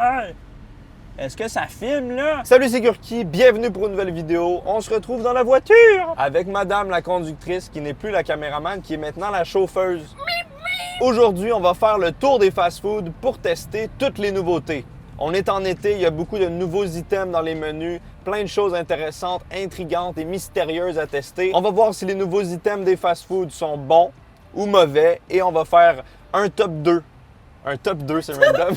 Hey! Est-ce que ça filme, là? Salut, c'est Gurki, bienvenue pour une nouvelle vidéo. On se retrouve dans la voiture avec madame la conductrice qui n'est plus la caméraman, qui est maintenant la chauffeuse. Aujourd'hui, on va faire le tour des fast-foods pour tester toutes les nouveautés. On est en été, il y a beaucoup de nouveaux items dans les menus, plein de choses intéressantes, intrigantes et mystérieuses à tester. On va voir si les nouveaux items des fast-foods sont bons ou mauvais et on va faire un top 2. Un top 2, c'est random.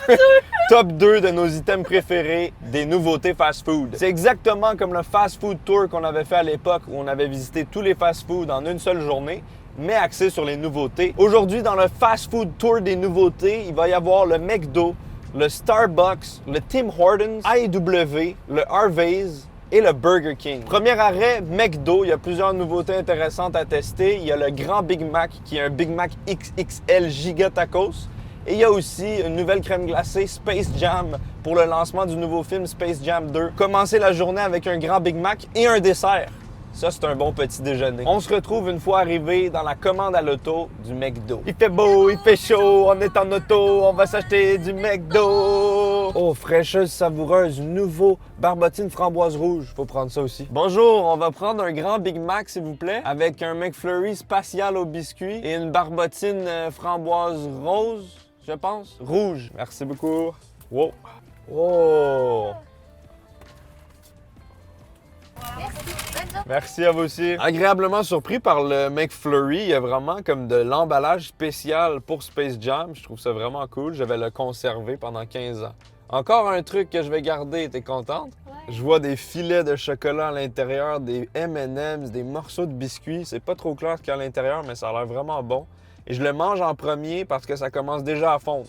Top 2 de nos items préférés des nouveautés fast-food. C'est exactement comme le fast-food tour qu'on avait fait à l'époque où on avait visité tous les fast-foods en une seule journée, mais axé sur les nouveautés. Aujourd'hui, dans le fast-food tour des nouveautés, il va y avoir le McDo, le Starbucks, le Tim Hortons, AEW, le Harvey's et le Burger King. Premier arrêt, McDo. Il y a plusieurs nouveautés intéressantes à tester. Il y a le grand Big Mac qui est un Big Mac XXL Giga Tacos. Et il y a aussi une nouvelle crème glacée Space Jam pour le lancement du nouveau film Space Jam 2. Commencer la journée avec un grand Big Mac et un dessert. Ça, c'est un bon petit déjeuner. On se retrouve une fois arrivé dans la commande à l'auto du McDo. Il fait beau, il fait chaud, on est en auto, on va s'acheter du McDo. Oh, fraîcheuse savoureuse, nouveau barbotine framboise rouge. Faut prendre ça aussi. Bonjour, on va prendre un grand Big Mac, s'il vous plaît, avec un McFlurry spatial au biscuit et une barbotine framboise rose, je pense. Rouge. Merci beaucoup. Wow. Oh. Merci à vous aussi. Agréablement surpris par le McFlurry. Il y a vraiment comme de l'emballage spécial pour Space Jam. Je trouve ça vraiment cool. Je vais le conserver pendant 15 ans. Encore un truc que je vais garder. T'es contente? Ouais. Je vois des filets de chocolat à l'intérieur, des M&M's, des morceaux de biscuits. C'est pas trop clair ce qu'il y a à l'intérieur, mais ça a l'air vraiment bon. Et je le mange en premier parce que ça commence déjà à fondre.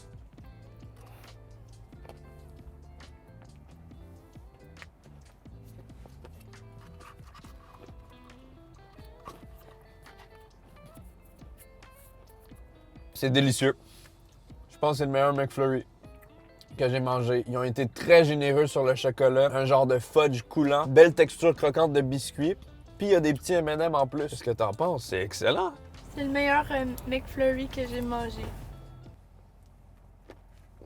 C'est délicieux. Je pense que c'est le meilleur McFlurry que j'ai mangé. Ils ont été très généreux sur le chocolat. Un genre de fudge coulant. Belle texture croquante de biscuit. Puis il y a des petits M&M en plus. Qu'est-ce que t'en penses? C'est excellent. C'est le meilleur McFlurry que j'ai mangé.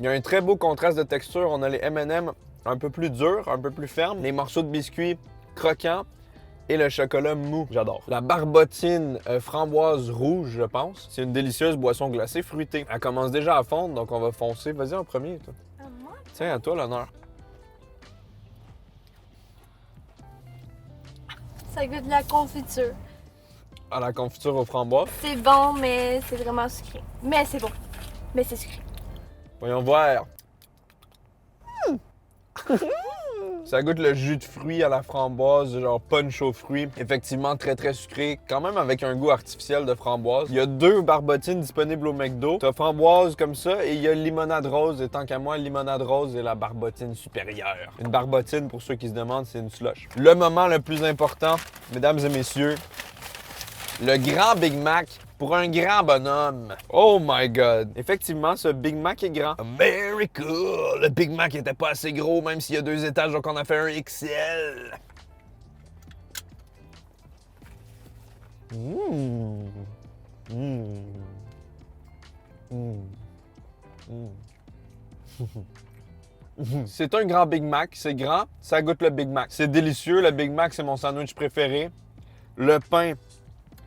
Il y a un très beau contraste de texture. On a les M&M un peu plus durs, un peu plus fermes. Les morceaux de biscuit croquants. Et le chocolat mou, j'adore. La barbotine framboise rouge, je pense. C'est une délicieuse boisson glacée fruitée. Elle commence déjà à fondre, donc on va foncer. Vas-y en premier, toi. À moi? Tiens, à toi l'honneur. Ça goûte de la confiture. À la confiture aux framboises. C'est bon, mais c'est vraiment sucré. Mais c'est bon. Mais c'est sucré. Voyons voir. Ça goûte le jus de fruits à la framboise, genre punch aux fruits. Effectivement, très très sucré, quand même avec un goût artificiel de framboise. Il y a 2 barbotines disponibles au McDo. T'as framboise comme ça et il y a limonade rose. Et tant qu'à moi, limonade rose est la barbotine supérieure. Une barbotine, pour ceux qui se demandent, c'est une slush. Le moment le plus important, mesdames et messieurs, le grand Big Mac pour un grand bonhomme. Oh my God! Effectivement, ce Big Mac est grand. America! Le Big Mac était pas assez gros, même s'il y a 2 étages, donc on a fait un XL. Mmh. Mmh. Mmh. Mmh. C'est un grand Big Mac, c'est grand, ça goûte le Big Mac. C'est délicieux, le Big Mac, c'est mon sandwich préféré. Le pain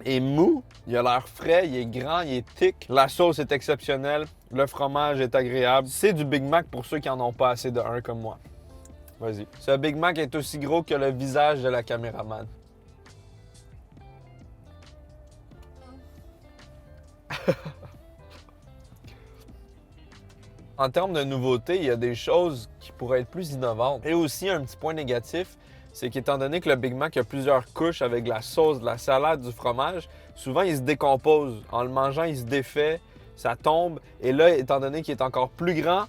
est mou, il a l'air frais, il est grand, il est thick. La sauce est exceptionnelle, le fromage est agréable. C'est du Big Mac pour ceux qui en ont pas assez de un comme moi. Vas-y. Ce Big Mac est aussi gros que le visage de la caméraman. En termes de nouveautés, il y a des choses qui pourraient être plus innovantes. Et aussi, un petit point négatif, c'est qu'étant donné que le Big Mac a plusieurs couches avec de la sauce, de la salade, du fromage, souvent il se décompose. En le mangeant, il se défait, ça tombe. Et là, étant donné qu'il est encore plus grand,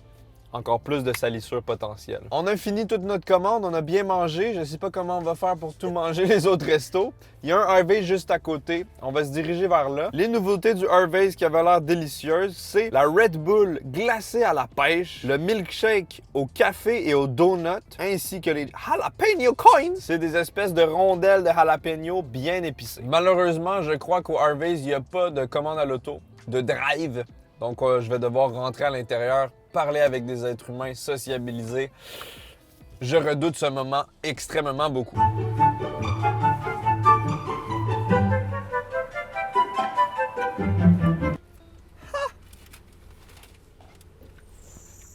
encore plus de salissure potentielle. On a fini toute notre commande, on a bien mangé. Je ne sais pas comment on va faire pour tout manger les autres restos. Il y a un Harvey's juste à côté. On va se diriger vers là. Les nouveautés du Harvey's qui avaient l'air délicieuses, c'est la Red Bull glacée à la pêche, le milkshake au café et aux donuts, ainsi que les jalapeno coins. C'est des espèces de rondelles de jalapeno bien épicées. Malheureusement, je crois qu'au Harvey's, il n'y a pas de commande à l'auto, de drive. Donc, je vais devoir rentrer à l'intérieur parler avec des êtres humains, sociabiliser. Je redoute ce moment extrêmement beaucoup.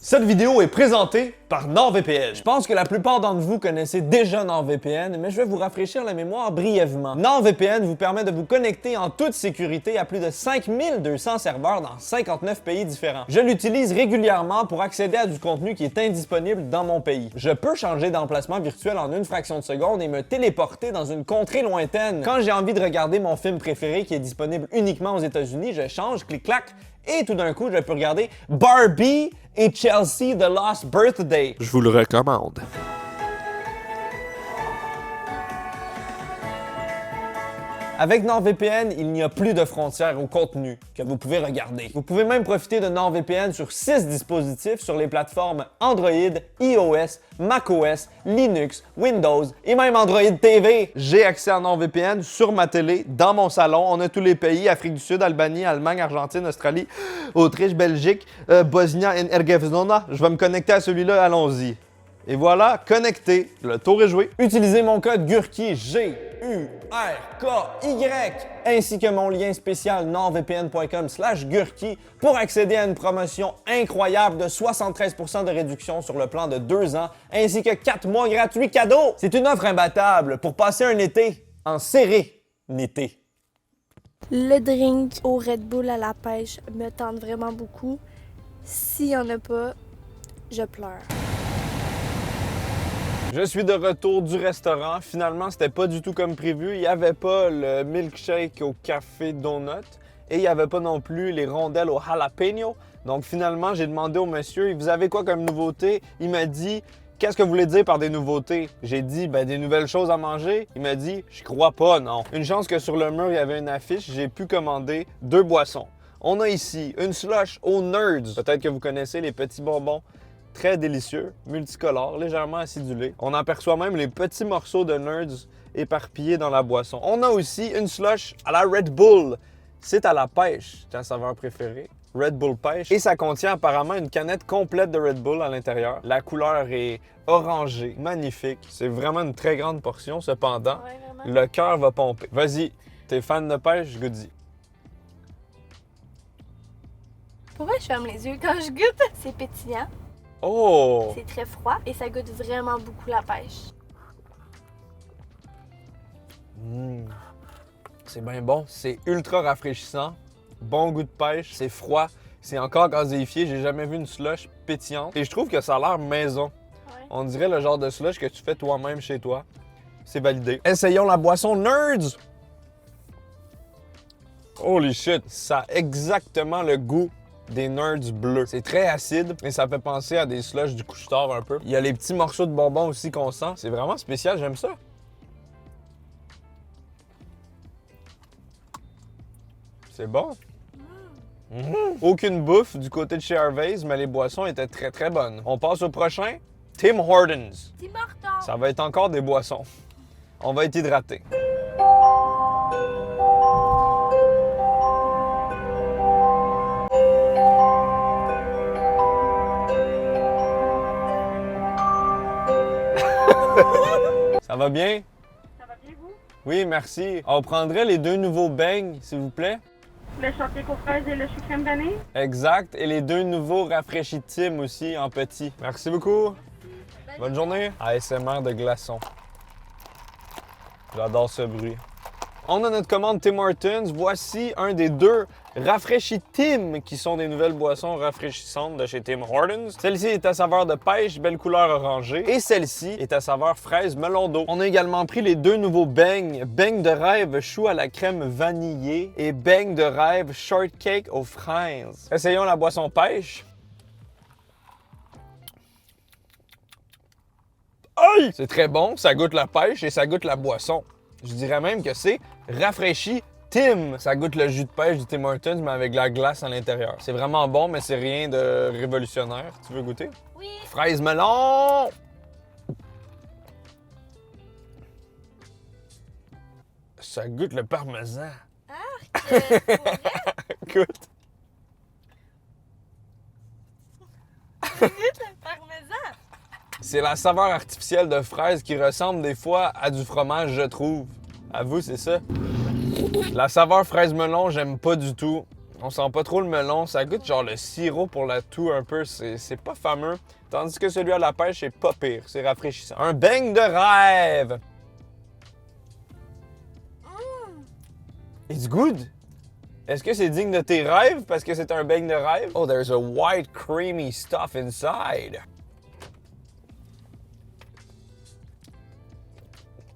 Cette vidéo est présentée par NordVPN. Je pense que la plupart d'entre vous connaissez déjà NordVPN, mais je vais vous rafraîchir la mémoire brièvement. NordVPN vous permet de vous connecter en toute sécurité à plus de 5200 serveurs dans 59 pays différents. Je l'utilise régulièrement pour accéder à du contenu qui est indisponible dans mon pays. Je peux changer d'emplacement virtuel en une fraction de seconde et me téléporter dans une contrée lointaine. Quand j'ai envie de regarder mon film préféré qui est disponible uniquement aux États-Unis, je change, clic-clac, et tout d'un coup, je peux regarder Barbie et Chelsea The Lost Birthday. Je vous le recommande. Avec NordVPN, il n'y a plus de frontières au contenu que vous pouvez regarder. Vous pouvez même profiter de NordVPN sur 6 dispositifs sur les plateformes Android, iOS, macOS, Linux, Windows et même Android TV. J'ai accès à NordVPN sur ma télé, dans mon salon. On a tous les pays, Afrique du Sud, Albanie, Allemagne, Argentine, Australie, Autriche, Belgique, Bosnie-Herzégovina. Je vais me connecter à celui-là, allons-y. Et voilà, connecté. Le tour est joué. Utilisez mon code GURKY, G-U-R-K-Y, ainsi que mon lien spécial nordvpn.com/GURKY pour accéder à une promotion incroyable de 73% de réduction sur le plan de 2 ans, ainsi que 4 mois gratuits cadeaux. C'est une offre imbattable pour passer un été en sérénité. Le drink au Red Bull à la pêche me tente vraiment beaucoup. S'il n'y en a pas, je pleure. Je suis de retour du restaurant. Finalement, c'était pas du tout comme prévu. Il n'y avait pas le milkshake au café donut et il n'y avait pas non plus les rondelles au jalapeno. Donc finalement, j'ai demandé au monsieur, vous avez quoi comme nouveauté? Il m'a dit, qu'est-ce que vous voulez dire par des nouveautés? J'ai dit, des nouvelles choses à manger. Il m'a dit, je crois pas, non. Une chance que sur le mur, il y avait une affiche. J'ai pu commander 2 boissons. On a ici une slush aux Nerds. Peut-être que vous connaissez les petits bonbons. Très délicieux, multicolores, légèrement acidulés. On aperçoit même les petits morceaux de Nerds éparpillés dans la boisson. On a aussi une slush à la Red Bull. C'est à la pêche, ta saveur préférée. Red Bull pêche. Et ça contient apparemment une canette complète de Red Bull à l'intérieur. La couleur est orangée, magnifique. C'est vraiment une très grande portion. Cependant, Ouais, vraiment. le cœur va pomper. Vas-y, t'es fan de pêche, Goody? Pourquoi je ferme les yeux quand je goûte? C'est pétillant, Oh! c'est très froid et ça goûte vraiment beaucoup la pêche. C'est bien bon. C'est ultra rafraîchissant. Bon goût de pêche. C'est froid. C'est encore gazéifié. J'ai jamais vu une slush pétillante. Et je trouve que ça a l'air maison. Ouais. On dirait le genre de slush que tu fais toi-même chez toi. C'est validé. Essayons la boisson Nerds! Holy shit! Ça a exactement le goût des Nerds bleus. C'est très acide et ça fait penser à des slushs du couche-tard un peu. Il y a les petits morceaux de bonbons aussi qu'on sent. C'est vraiment spécial, j'aime ça. C'est bon. Aucune bouffe du côté de chez Harvey's, mais les boissons étaient très très bonnes. On passe au prochain. Tim Hortons. Tim Hortons! Ça va être encore des boissons. On va être hydraté. Ça va bien? Ça va bien, vous? Oui, merci. On prendrait les 2 nouveaux beignes, s'il vous plaît. Le chantier aux fraises et le chou crème vanille? Exact. Et les 2 nouveaux rafraîchis Tim aussi, en petit. Merci beaucoup. Bonne journée. ASMR de glaçons. J'adore ce bruit. On a notre commande Tim Hortons. Voici un des 2 rafraîchis Tim, qui sont des nouvelles boissons rafraîchissantes de chez Tim Hortons. Celle-ci est à saveur de pêche, belle couleur orangée. Et celle-ci est à saveur fraise melon d'eau. On a également pris les 2 nouveaux beignes. Beigne de rêve chou à la crème vanillée et beigne de rêve shortcake aux fraises. Essayons la boisson pêche. Aïe! C'est très bon, ça goûte la pêche et ça goûte la boisson. Je dirais même que c'est rafraîchi Tim. Ça goûte le jus de pêche du Tim Hortons, mais avec de la glace à l'intérieur. C'est vraiment bon, mais c'est rien de révolutionnaire. Tu veux goûter? Oui! Fraise melon! Ça goûte le parmesan. Pour vrai? Écoute. C'est la saveur artificielle de fraise qui ressemble des fois à du fromage, je trouve. À vous, c'est ça? La saveur fraise melon, j'aime pas du tout. On sent pas trop le melon. Ça goûte genre le sirop pour la toux un peu. C'est pas fameux. Tandis que celui à la pêche, c'est pas pire. C'est rafraîchissant. Un beigne de rêve! It's good! Est-ce que c'est digne de tes rêves parce que c'est un beigne de rêve? Oh, there's a white creamy stuff inside.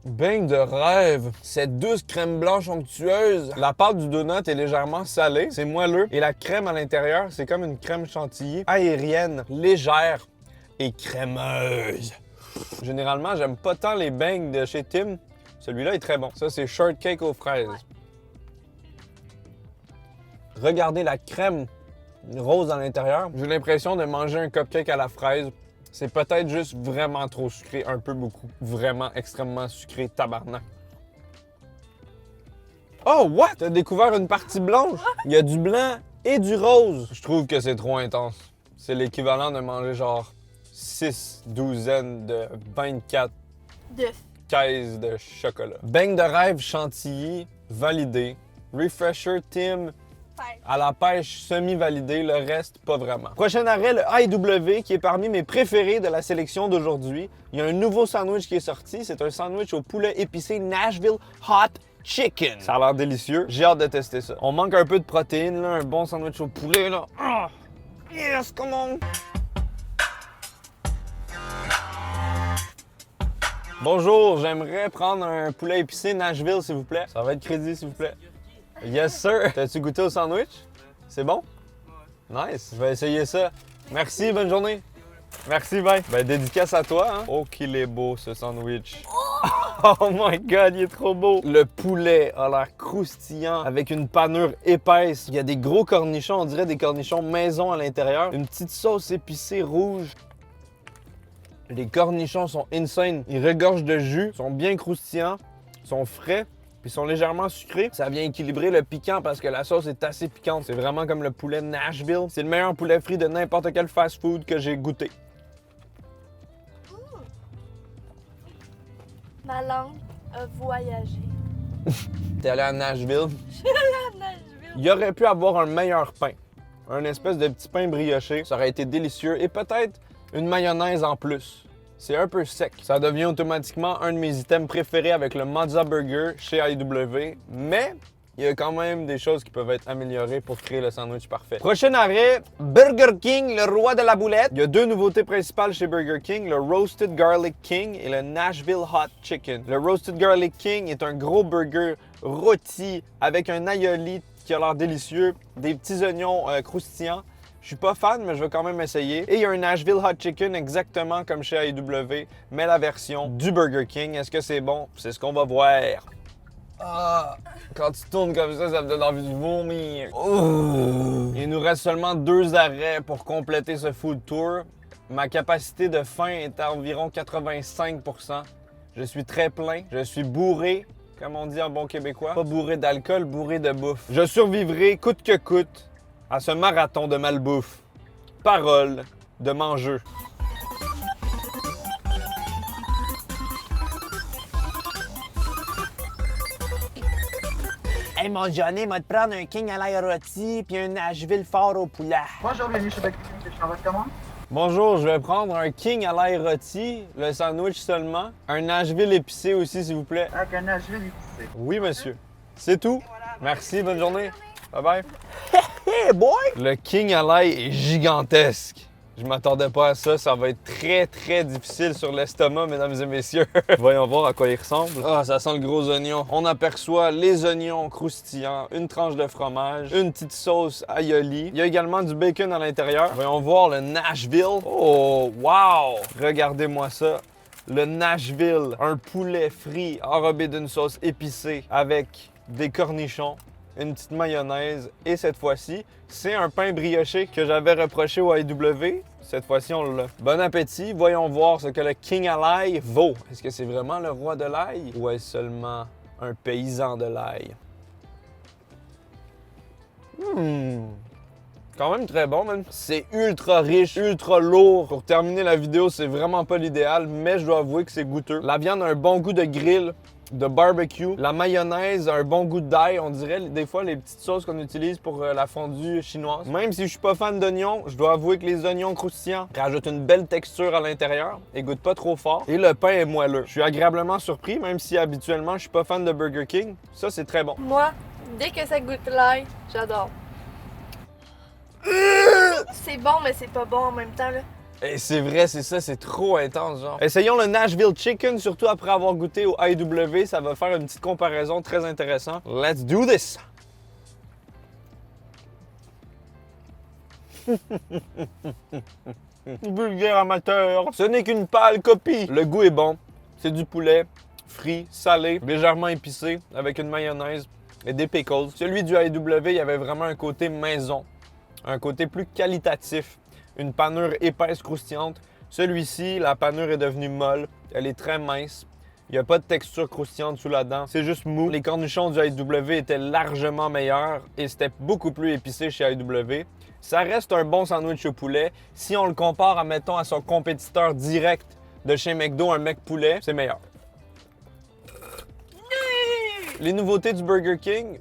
Beigne de rêve. Cette douce crème blanche onctueuse. La pâte du donut est légèrement salée. C'est moelleux. Et la crème à l'intérieur, c'est comme une crème chantilly aérienne, légère et crémeuse. Généralement, j'aime pas tant les beignes de chez Tim. Celui-là est très bon. Ça, c'est shortcake aux fraises. Regardez la crème rose à l'intérieur. J'ai l'impression de manger un cupcake à la fraise. C'est peut-être juste vraiment trop sucré, un peu beaucoup. Vraiment extrêmement sucré, tabarnak. Oh, what? T'as découvert une partie blanche? Il y a du blanc et du rose. Je trouve que c'est trop intense. C'est l'équivalent de manger genre 6 douzaines de 24 caisses de chocolat. Beigne de rêve chantilly, validé. Refresher Tim, à la pêche semi-validé, le reste, pas vraiment. Prochain arrêt, le AEW, qui est parmi mes préférés de la sélection d'aujourd'hui. Il y a un nouveau sandwich qui est sorti. C'est un sandwich au poulet épicé Nashville Hot Chicken. Ça a l'air délicieux. J'ai hâte de tester ça. On manque un peu de protéines, là. Un bon sandwich au poulet, là. Ah! Yes, come on! Bonjour, j'aimerais prendre un poulet épicé Nashville, s'il vous plaît. Ça va être crédit, s'il vous plaît. Yes, sir. T'as-tu goûté au sandwich? C'est bon? Nice. Je vais essayer ça. Merci, bonne journée. Merci, bye. Ben, dédicace à toi, hein? Oh, qu'il est beau, ce sandwich. Oh my God, il est trop beau. Le poulet a l'air croustillant avec une panure épaisse. Il y a des gros cornichons, on dirait des cornichons maison à l'intérieur. Une petite sauce épicée rouge. Les cornichons sont insane. Ils regorgent de jus, sont bien croustillants, sont frais. Puis ils sont légèrement sucrés. Ça vient équilibrer le piquant parce que la sauce est assez piquante. C'est vraiment comme le poulet Nashville. C'est le meilleur poulet frit de n'importe quel fast-food que j'ai goûté. Ma langue a voyagé. T'es allé à Nashville? Je suis allée à Nashville. Il aurait pu avoir un meilleur pain. Un espèce de petit pain brioché. Ça aurait été délicieux. Et peut-être une mayonnaise en plus. C'est un peu sec. Ça devient automatiquement un de mes items préférés avec le Mozza Burger chez AEW, mais il y a quand même des choses qui peuvent être améliorées pour créer le sandwich parfait. Prochain arrêt, Burger King, le roi de la boulette. Il y a deux nouveautés principales chez Burger King, le Roasted Garlic King et le Nashville Hot Chicken. Le Roasted Garlic King est un gros burger rôti avec un aioli qui a l'air délicieux, des petits oignons croustillants. Je suis pas fan, mais je vais quand même essayer. Et il y a un Nashville Hot Chicken exactement comme chez AEW, mais la version du Burger King. Est-ce que c'est bon? C'est ce qu'on va voir. Ah, quand tu tournes comme ça me donne envie de vomir. Oh. Il nous reste seulement 2 arrêts pour compléter ce food tour. Ma capacité de faim est à environ 85%. Je suis très plein. Je suis bourré, comme on dit en bon québécois. Pas bourré d'alcool, bourré de bouffe. Je survivrai coûte que coûte à ce marathon de malbouffe. Parole de mangeux. Hey mon Johnny, m'a te prendre un king à l'ail rôti puis un Nashville fort au poulet. Bonjour, bienvenue chez Burger King. Je votre commande. Bonjour, je vais prendre un king à l'ail rôti, le sandwich seulement. Un Nashville épicé aussi, s'il vous plaît. Avec un Nashville épicé. Oui, monsieur. C'est tout. Merci, bonne journée. Bye bye. Hey boy! Le king à l'ail est gigantesque. Je m'attendais pas à ça. Ça va être très, très difficile sur l'estomac, mesdames et messieurs. Voyons voir à quoi il ressemble. Ah, ça sent le gros oignon. On aperçoit les oignons croustillants, une tranche de fromage, une petite sauce aioli. Il y a également du bacon à l'intérieur. Voyons voir le Nashville. Oh, wow! Regardez-moi ça. Le Nashville, un poulet frit enrobé d'une sauce épicée avec des cornichons, une petite mayonnaise et cette fois-ci, c'est un pain brioché que j'avais reproché au AEW. Cette fois-ci, on l'a. Bon appétit. Voyons voir ce que le King à l'ail vaut. Est-ce que c'est vraiment le roi de l'ail ou est-ce seulement un un paysan de l'ail. Quand même très bon, man. C'est ultra riche, ultra lourd. Pour terminer la vidéo, c'est vraiment pas l'idéal, mais je dois avouer que c'est goûteux. La viande a un bon goût de grill, de barbecue. La mayonnaise a un bon goût d'ail. On dirait des fois les petites sauces qu'on utilise pour la fondue chinoise. Même si je suis pas fan d'oignons, je dois avouer que les oignons croustillants rajoutent une belle texture à l'intérieur et goûtent pas trop fort. Et le pain est moelleux. Je suis agréablement surpris, même si habituellement je suis pas fan de Burger King. Ça, c'est très bon. Moi, dès que ça goûte l'ail, j'adore. C'est bon, mais c'est pas bon en même temps, là. Et c'est vrai, c'est ça, c'est trop intense, genre. Essayons le Nashville Chicken, surtout après avoir goûté au IW. Ça va faire une petite comparaison très intéressante. Let's do this! Vulgaire amateur! Ce n'est qu'une pâle copie! Le goût est bon. C'est du poulet, frit, salé, légèrement épicé, avec une mayonnaise et des pickles. Celui du IW, il y avait vraiment un côté maison. Un côté plus qualitatif, une panure épaisse croustillante. Celui-ci, la panure est devenue molle, elle est très mince. Il n'y a pas de texture croustillante sous la dent, c'est juste mou. Les cornichons du IW étaient largement meilleurs et c'était beaucoup plus épicé chez IW. Ça reste un bon sandwich au poulet. Si on le compare, admettons, à son compétiteur direct de chez McDo, un McPoulet, c'est meilleur. Les nouveautés du Burger King,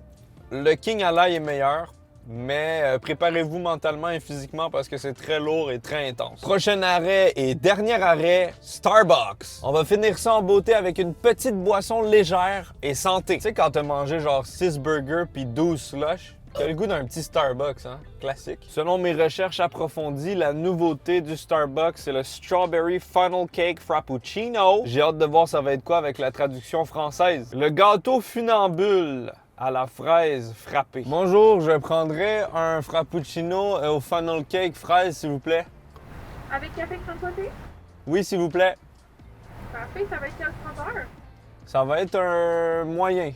le King à l'ail est meilleur. Mais préparez-vous mentalement et physiquement parce que c'est très lourd et très intense. Prochain arrêt et dernier arrêt, Starbucks. On va finir ça en beauté avec une petite boisson légère et santé. Tu sais, quand t'as mangé genre 6 burgers puis 12 slush, t'as le goût d'un petit Starbucks, hein? Classique. Selon mes recherches approfondies, la nouveauté du Starbucks, c'est le Strawberry Funnel Cake Frappuccino. J'ai hâte de voir ça va être quoi avec la traduction française. Le gâteau funambule à la fraise frappée. Bonjour, je prendrais un frappuccino au funnel cake fraise, s'il vous plaît. Avec café de ton côté? Oui, s'il vous plaît. Parfait, ça va être quelle saveur? Ça va être un moyen.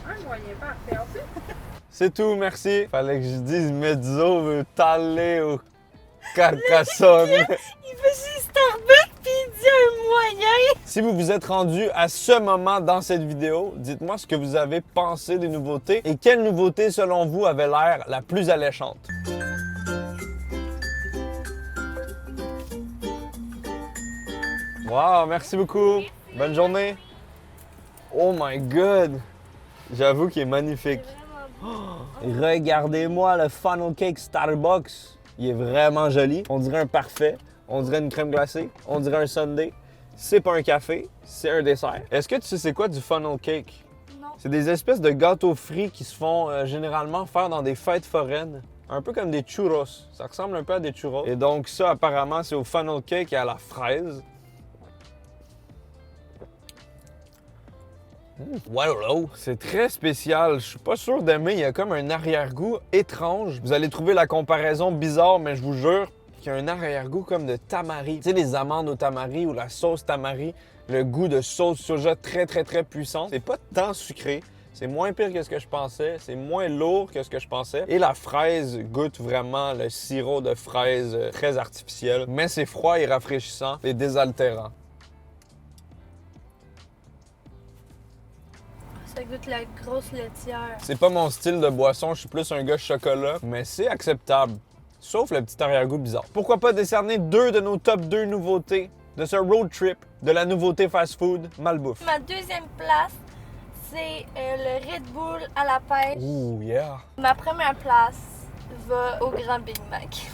Un moyen, parfait. Ensuite? C'est tout, merci. Fallait que je dise mezzo veut taler au Carcassonne. Il fait Starbucks puis il dit un moyen. Si vous vous êtes rendu à ce moment dans cette vidéo, dites-moi ce que vous avez pensé des nouveautés et quelle nouveauté, selon vous, avait l'air la plus alléchante. Wow, merci beaucoup. Bonne journée. Oh my God. J'avoue qu'il est magnifique. Regardez-moi le funnel cake Starbucks. Il est vraiment joli. On dirait un parfait. On dirait une crème glacée. On dirait un sundae. C'est pas un café, c'est un dessert. Est-ce que tu sais c'est quoi du funnel cake? Non. C'est des espèces de gâteaux frits qui se font généralement faire dans des fêtes foraines. Un peu comme des churros. Ça ressemble un peu à des churros. Et donc ça, apparemment, c'est au funnel cake et à la fraise. Wow, c'est très spécial. Je suis pas sûr d'aimer. Il y a comme un arrière-goût étrange. Vous allez trouver la comparaison bizarre, mais je vous jure qu'il y a un arrière-goût comme de tamari. Tu sais, les amandes au tamari ou la sauce tamari, le goût de sauce soja très puissant. C'est pas tant sucré. C'est moins pire que ce que je pensais. C'est moins lourd que ce que je pensais. Et la fraise goûte vraiment le sirop de fraise très artificiel. Mais c'est froid et rafraîchissant et désaltérant. Ça goûte la grosse laitière. C'est pas mon style de boisson, je suis plus un gars chocolat, mais c'est acceptable. Sauf le petit arrière-goût bizarre. Pourquoi pas décerner 2 de nos top 2 nouveautés de ce road trip de la nouveauté fast-food malbouffe. Ma deuxième place, c'est le Red Bull à la pêche. Ouh, yeah! Ma première place va au Grand Big Mac.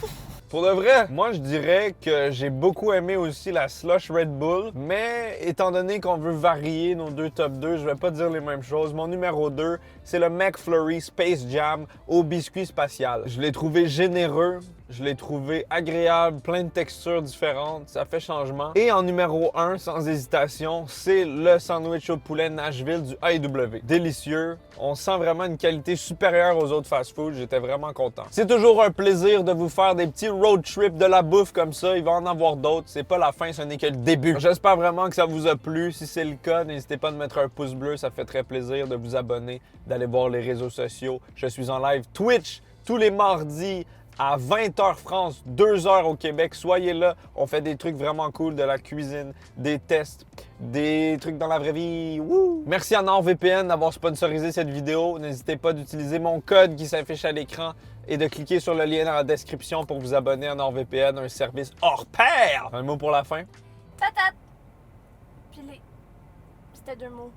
Pour de vrai, moi je dirais que j'ai beaucoup aimé aussi la slush Red Bull, mais étant donné qu'on veut varier nos 2 top 2, je vais pas dire les mêmes choses. Mon numéro 2, c'est le McFlurry Space Jam au biscuit spatial. Je l'ai trouvé généreux, je l'ai trouvé agréable, plein de textures différentes, ça fait changement. Et en numéro 1, sans hésitation, c'est le sandwich au poulet Nashville du IW. Délicieux, on sent vraiment une qualité supérieure aux autres fast-food, j'étais vraiment content. C'est toujours un plaisir de vous faire des petits road trips de la bouffe comme ça, il va en avoir d'autres, c'est pas la fin, ce n'est que le début. J'espère vraiment que ça vous a plu, si c'est le cas, n'hésitez pas à mettre un pouce bleu, ça fait très plaisir de vous abonner, d'aller voir les réseaux sociaux. Je suis en live Twitch tous les mardis à 20h France, 2h au Québec. Soyez là, on fait des trucs vraiment cool, de la cuisine, des tests, des trucs dans la vraie vie. Woo! Merci à NordVPN d'avoir sponsorisé cette vidéo. N'hésitez pas d'utiliser mon code qui s'affiche à l'écran et de cliquer sur le lien dans la description pour vous abonner à NordVPN, un service hors pair. Un mot pour la fin? Patate! Pilé. C'était 2 mots.